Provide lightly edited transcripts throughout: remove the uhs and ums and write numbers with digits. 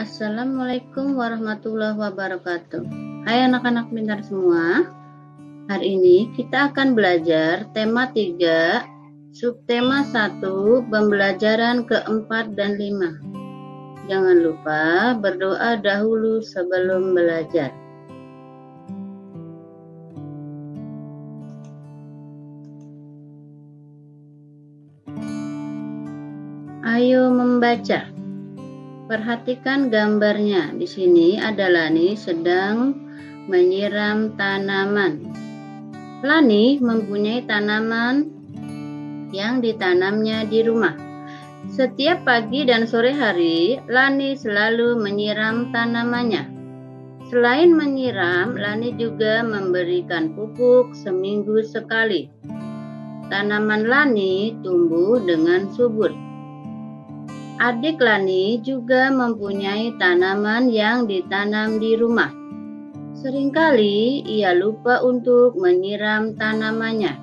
Assalamualaikum warahmatullahi wabarakatuh. Hai anak-anak pintar semua. Hari ini kita akan belajar tema 3, subtema 1, pembelajaran keempat dan 5. Jangan lupa berdoa dahulu sebelum belajar. Ayo membaca. Perhatikan gambarnya. Di sini ada Lani sedang menyiram tanaman. Lani mempunyai tanaman yang ditanamnya di rumah. Setiap pagi dan sore hari, Lani selalu menyiram tanamannya. Selain menyiram, Lani juga memberikan pupuk seminggu sekali. Tanaman Lani tumbuh dengan subur. Adik Lani juga mempunyai tanaman yang ditanam di rumah. Seringkali ia lupa untuk menyiram tanamannya.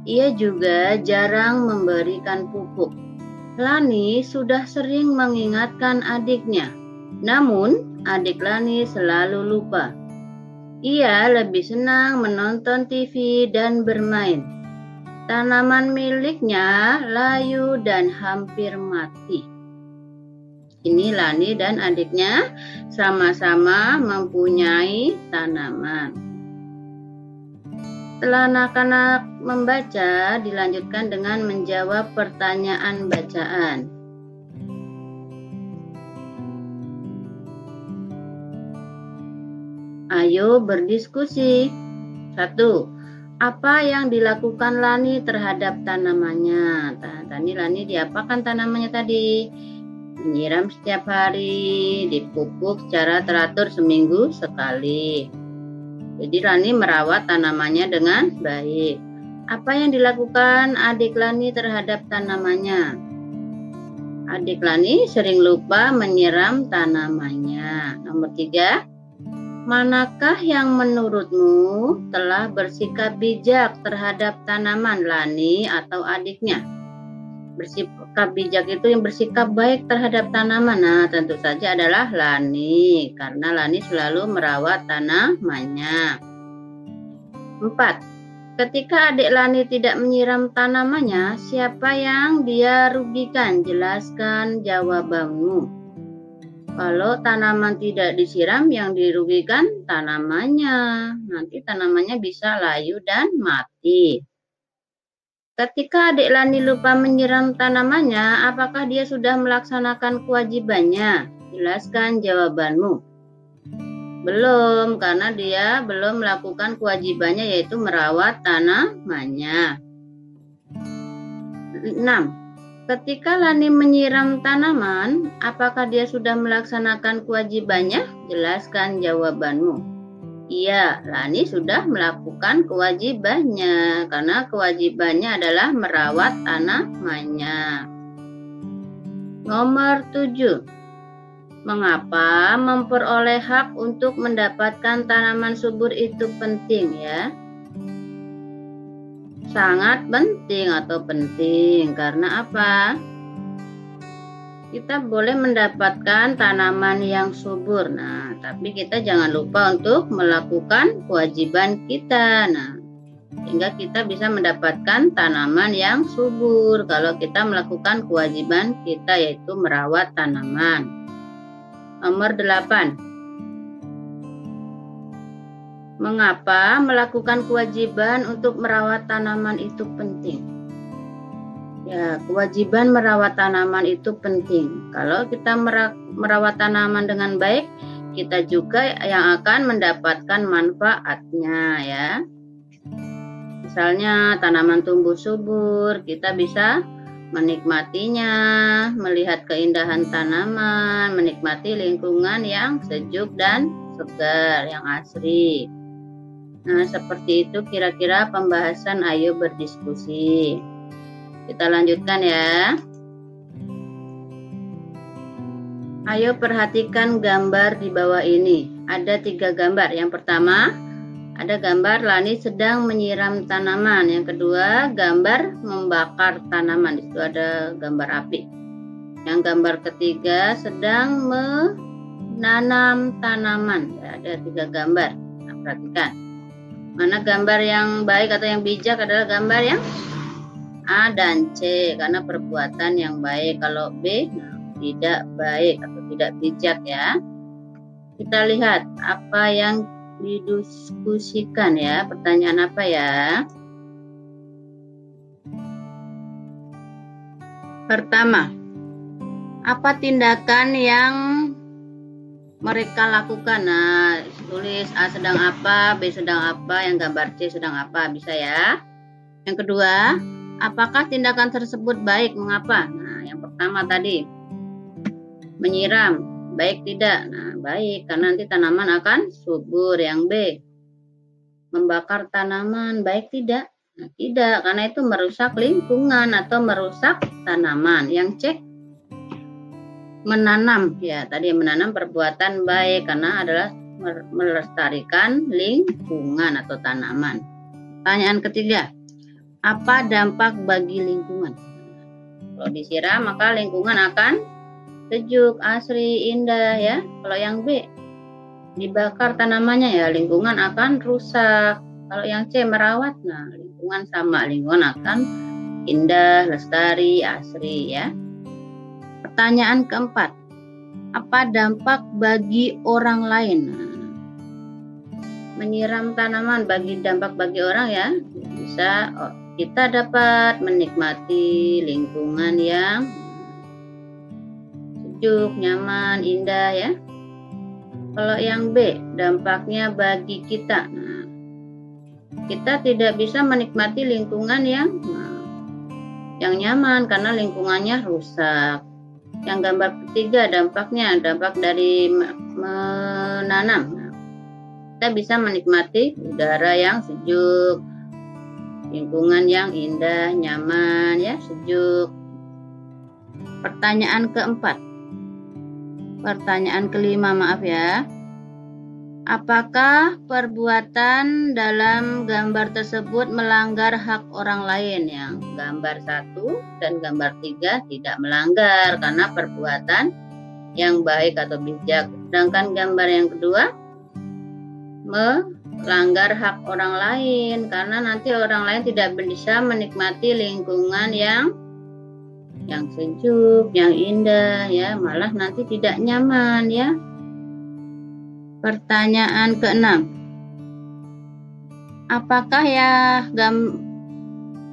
Ia juga jarang memberikan pupuk. Lani sudah sering mengingatkan adiknya, namun adik Lani selalu lupa. Ia lebih senang menonton TV dan bermain. Tanaman miliknya layu dan hampir mati. Ini Lani dan adiknya sama-sama mempunyai tanaman. Setelah anak-anak membaca, dilanjutkan dengan menjawab pertanyaan bacaan. Ayo berdiskusi. 1. Apa yang dilakukan Lani terhadap tanamannya? Tadi Lani diapakan tanamannya tadi? Menyiram setiap hari, dipupuk secara teratur seminggu sekali. Jadi Lani merawat tanamannya dengan baik. Apa yang dilakukan adik Lani terhadap tanamannya? Adik Lani sering lupa menyiram tanamannya. Nomor 3. Manakah yang menurutmu telah bersikap bijak terhadap tanaman Lani atau adiknya? Bersikap bijak itu yang bersikap baik terhadap tanaman. Nah, tentu saja adalah Lani, karena Lani selalu merawat tanamannya. 4. Ketika adik Lani tidak menyiram tanamannya, siapa yang dia rugikan? Jelaskan jawabanmu. Kalau tanaman tidak disiram, yang dirugikan tanamannya. Nanti tanamannya bisa layu dan mati. Ketika adik Lani lupa menyiram tanamannya, apakah dia sudah melaksanakan kewajibannya? Jelaskan jawabanmu. Belum, karena dia belum melakukan kewajibannya, yaitu merawat tanamannya. 6. Ketika Lani menyiram tanaman, apakah dia sudah melaksanakan kewajibannya? Jelaskan jawabanmu. Iya, Lani sudah melakukan kewajibannya, karena kewajibannya adalah merawat tanamannya. Nomor 7. Mengapa memperoleh hak untuk mendapatkan tanaman subur itu penting ya? Sangat penting atau penting karena apa? Kita boleh mendapatkan tanaman yang subur. Nah, tapi kita jangan lupa untuk melakukan kewajiban kita. Nah, sehingga kita bisa mendapatkan tanaman yang subur kalau kita melakukan kewajiban kita, yaitu merawat tanaman. Nomor 8. Mengapa melakukan kewajiban untuk merawat tanaman itu penting? Ya, kewajiban merawat tanaman itu penting. Kalau kita merawat tanaman dengan baik, kita juga yang akan mendapatkan manfaatnya ya. Misalnya tanaman tumbuh subur, kita bisa menikmatinya, melihat keindahan tanaman, menikmati lingkungan yang sejuk dan segar, yang asri. Nah, seperti itu kira-kira pembahasan Ayo Berdiskusi. Kita lanjutkan ya. Ayo perhatikan gambar di bawah ini. Ada 3 gambar. Yang pertama, ada gambar Lani sedang menyiram tanaman. Yang kedua, gambar membakar tanaman. Di situ ada gambar api. Yang gambar ketiga sedang menanam tanaman. Ya, ada 3 gambar. Nah, perhatikan. Mana gambar yang baik atau yang bijak adalah gambar yang A dan C, karena perbuatan yang baik. Kalau B, nah, tidak baik atau tidak bijak ya. Kita lihat apa yang didiskusikan ya. Pertanyaan apa ya? Pertama, apa tindakan yang mereka lakukan? Nah, tulis A sedang apa, B sedang apa, yang gambar C sedang apa, bisa ya. Yang kedua, apakah tindakan tersebut baik? Mengapa? Nah, yang pertama tadi, menyiram, baik tidak? Nah, baik, karena nanti tanaman akan subur. Yang B, membakar tanaman, baik tidak? Nah, tidak, karena itu merusak lingkungan atau merusak tanaman. Yang C, menanam, ya tadi menanam perbuatan baik karena adalah melestarikan lingkungan atau tanaman. Pertanyaan ketiga, apa dampak bagi lingkungan? Kalau disiram maka lingkungan akan sejuk, asri, indah ya. Kalau yang B, dibakar tanamannya ya lingkungan akan rusak. Kalau yang C, merawat, nah lingkungan sama, lingkungan akan indah, lestari, asri ya. Pertanyaan keempat, apa dampak bagi orang lain? Menyiram tanaman dampak bagi orang ya, bisa kita dapat menikmati lingkungan yang sejuk, nyaman, indah ya. Kalau yang B, dampaknya bagi kita, nah, kita tidak bisa menikmati lingkungan yang nyaman karena lingkungannya rusak. Yang gambar ketiga, dampaknya dampak dari menanam. Nah, kita bisa menikmati udara yang sejuk, lingkungan yang indah, nyaman ya, sejuk. Pertanyaan kelima, maaf ya. Apakah perbuatan dalam gambar tersebut melanggar hak orang lain? Yang gambar 1 dan gambar 3 tidak melanggar karena perbuatan yang baik atau bijak. Sedangkan gambar yang kedua melanggar hak orang lain karena nanti orang lain tidak bisa menikmati lingkungan yang sejuk, yang indah ya, malah nanti tidak nyaman ya. Pertanyaan keenam,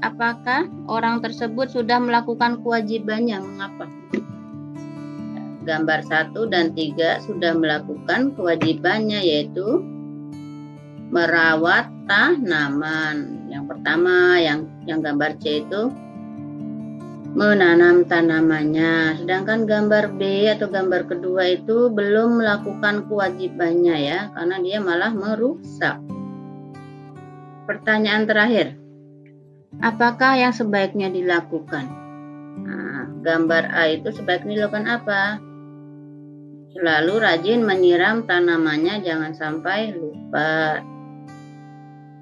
apakah orang tersebut sudah melakukan kewajibannya? Mengapa? Gambar 1 dan 3 sudah melakukan kewajibannya, yaitu merawat tanaman. Yang pertama, yang gambar C itu menanam tanamannya, sedangkan gambar B atau gambar kedua itu belum melakukan kewajibannya ya, karena dia malah merusak. Pertanyaan terakhir, apakah yang sebaiknya dilakukan? Nah, gambar A itu sebaiknya dilakukan apa? Selalu rajin menyiram tanamannya, jangan sampai lupa.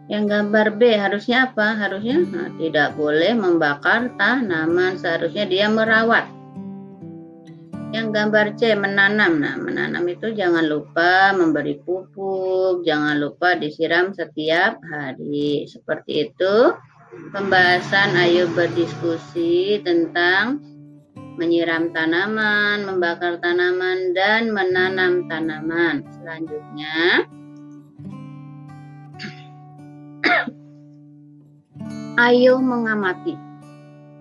Yang gambar B harusnya apa? Harusnya tidak boleh membakar tanaman, seharusnya dia merawat. Yang gambar C, menanam. Nah, menanam itu jangan lupa memberi pupuk, jangan lupa disiram setiap hari. Seperti itu pembahasan Ayo Berdiskusi tentang menyiram tanaman, membakar tanaman, dan menanam tanaman. Selanjutnya, ayo mengamati.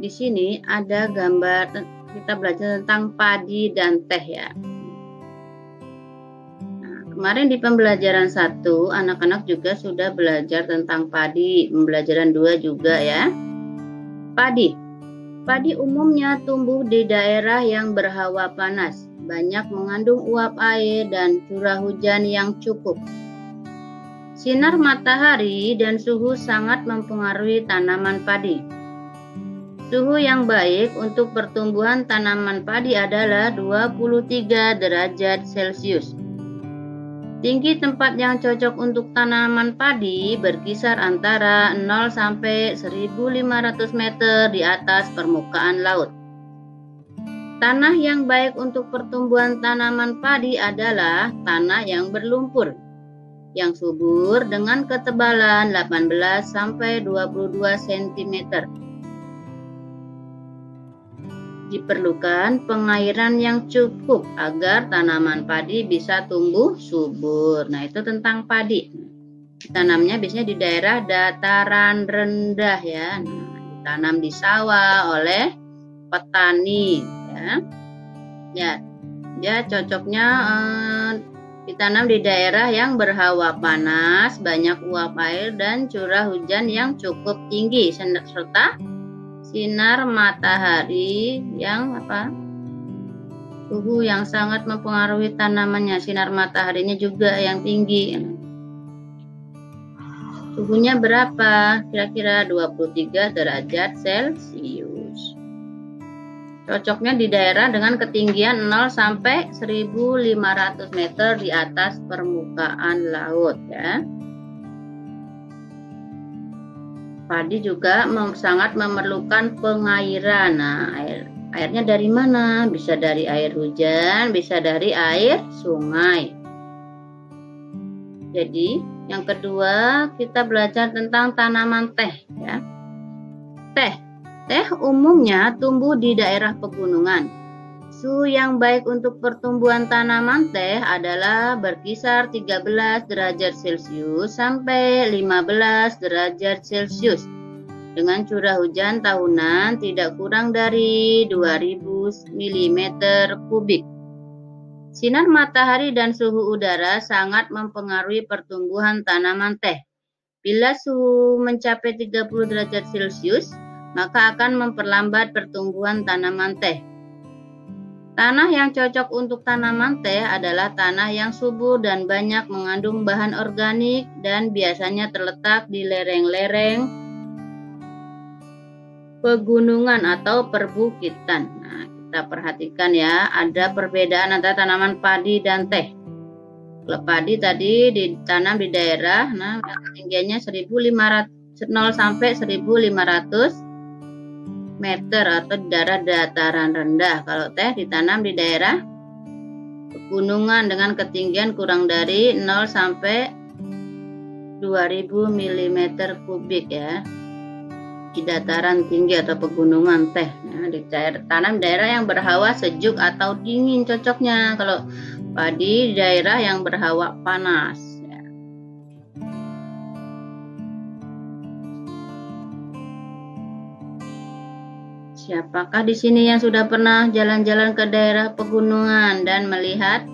Di sini ada gambar, kita belajar tentang padi dan teh ya. Nah, kemarin di pembelajaran 1, anak-anak juga sudah belajar tentang padi. Pembelajaran 2 juga ya. Padi. Padi umumnya tumbuh di daerah yang berhawa panas, banyak mengandung uap air dan curah hujan yang cukup. Sinar matahari dan suhu sangat mempengaruhi tanaman padi. Suhu yang baik untuk pertumbuhan tanaman padi adalah 23 derajat Celcius. Tinggi tempat yang cocok untuk tanaman padi berkisar antara 0 sampai 1.500 meter di atas permukaan laut. Tanah yang baik untuk pertumbuhan tanaman padi adalah tanah yang berlumpur, yang subur dengan ketebalan 18 sampai 22 cm. Diperlukan pengairan yang cukup agar tanaman padi bisa tumbuh subur. Nah, itu tentang padi. Tanamnya biasanya di daerah dataran rendah ya. Nah, ditanam di sawah oleh petani ya. Ya, cocoknya ditanam di daerah yang berhawa panas, banyak uap air dan curah hujan yang cukup tinggi serta sinar matahari yang suhu yang sangat mempengaruhi tanamannya. Sinar mataharinya juga yang tinggi. Suhunya berapa? Kira-kira 23 derajat Celcius. Cocoknya di daerah dengan ketinggian 0 sampai 1.500 meter di atas permukaan laut ya. Padi juga sangat memerlukan pengairan. Nah, airnya dari mana? Bisa dari air hujan, bisa dari air sungai. Jadi, yang kedua kita belajar tentang tanaman teh ya. Teh umumnya tumbuh di daerah pegunungan. Suhu yang baik untuk pertumbuhan tanaman teh adalah berkisar 13 derajat Celcius sampai 15 derajat Celcius dengan curah hujan tahunan tidak kurang dari 2000 mm kubik. Sinar matahari dan suhu udara sangat mempengaruhi pertumbuhan tanaman teh. Bila suhu mencapai 30 derajat Celcius, maka akan memperlambat pertumbuhan tanaman teh. Tanah yang cocok untuk tanaman teh adalah tanah yang subur dan banyak mengandung bahan organik dan biasanya terletak di lereng-lereng pegunungan atau perbukitan. Nah, kita perhatikan ya, ada perbedaan antara tanaman padi dan teh. Kalau padi tadi ditanam di daerah, ketinggiannya 0 sampai 1.500 meter atau di daerah dataran rendah. Kalau teh ditanam di daerah pegunungan dengan ketinggian kurang dari 0 sampai 2000 mm kubik ya. Di dataran tinggi atau pegunungan teh. Nah, tanam daerah yang berhawa sejuk atau dingin cocoknya. Kalau padi di daerah yang berhawa panas. Siapakah di sini yang sudah pernah jalan-jalan ke daerah pegunungan dan melihat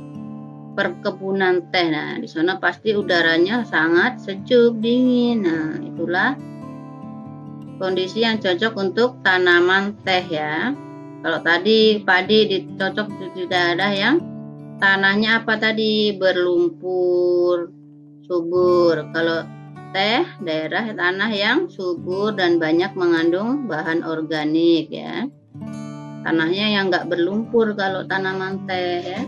perkebunan teh? Nah, di sana pasti udaranya sangat sejuk, dingin. Nah, itulah kondisi yang cocok untuk tanaman teh ya. Kalau tadi padi cocok di daerah yang tanahnya apa tadi? Berlumpur, subur. Kalau teh daerah tanah yang subur dan banyak mengandung bahan organik ya. Tanahnya yang enggak berlumpur kalau tanaman teh ya.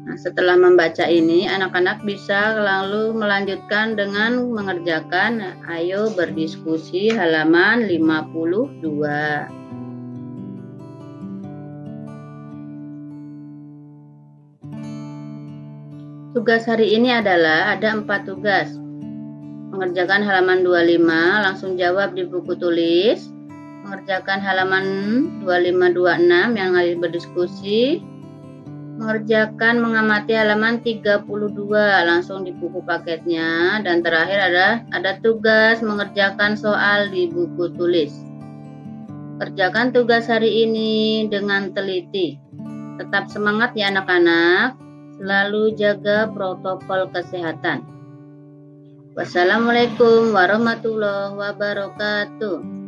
Nah, setelah membaca ini anak-anak bisa lalu melanjutkan dengan mengerjakan ayo berdiskusi halaman 52. Tugas hari ini adalah ada 4 tugas. Mengerjakan halaman 25, langsung jawab di buku tulis. Mengerjakan halaman 25-26 yang harus berdiskusi. Mengerjakan mengamati halaman 32, langsung di buku paketnya. Dan terakhir ada tugas mengerjakan soal di buku tulis. Kerjakan tugas hari ini dengan teliti. Tetap semangat ya anak-anak. Selalu jaga protokol kesehatan. Wassalamualaikum warahmatullahi wabarakatuh.